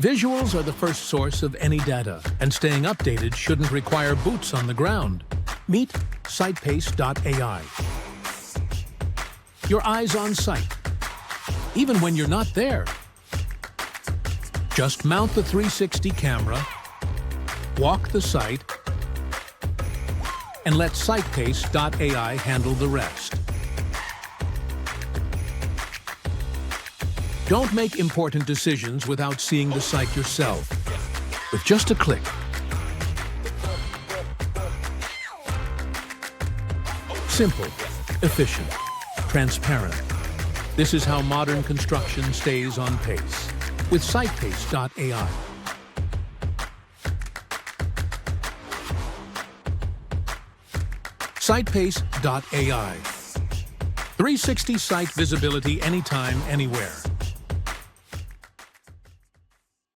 Visuals are the first source of any data, and staying updated shouldn't require boots on the ground. Meet SitePace.ai. Your eyes on site, even when you're not there. Just mount the 360 camera, walk the site, and let SitePace.ai handle the rest. Don't make important decisions without seeing the site yourself. With just a click. Simple, efficient, transparent. This is how modern construction stays on pace. With SitePace.ai. SitePace.ai. 360 site visibility anytime, anywhere.